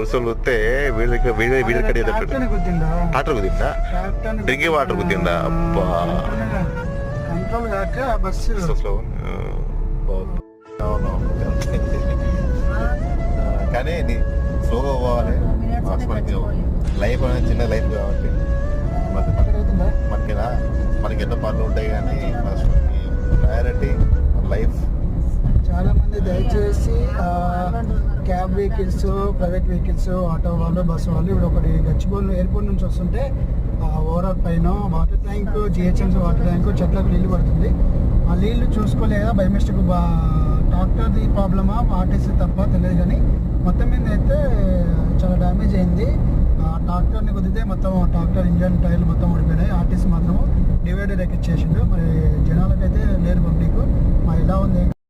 పోలీసులు వస్తే వీడి కడిగేటట్టు ట్రాక్టర్ కుదిందా డ్రింకింగ్ వాటర్ కుదిందా అబ్బా కంట్రోల్ కాక బస్సు కానీ స్లోగా పోవాలి మనకి లైఫ్ అనేది చిన్న లైఫ్ కాబట్టి మనకి ఎన్నో పనులు ఉంటాయి కానీ ప్రయారిటీ లైఫ్. చాలా మంది దయచేసి cab vehicles, private vehicles, auto వాళ్ళు, బస్సు వాళ్ళు ఇప్పుడు ఒకటి గచ్చిబౌలి ఎయిర్పోర్ట్ నుంచి వస్తుంటే ఓవరాల్ పైన water tank, GHMC water tank చెట్లకు నీళ్లు పడుతుంది. ఆ నీళ్లు చూసుకోలేదా బై మిస్టేక్ ట్రాక్టర్ది ప్రాబ్లమా ఆర్టీసీ తప్ప తెలియదు కానీ మొత్తం మీద అయితే చాలా డ్యామేజ్ అయింది. ట్రాక్టర్ని కుదిరితే మొత్తం ట్రాక్టర్ ఇంజన్ టైర్లు మొత్తం ఊడిపోయినాయి. ఆర్టీసీ మాత్రం డివైడర్ ఎక్కిచ్చేసిండు. మరి జనాలకైతే లేరు పబ్లిక్. ఇలా ఉంది.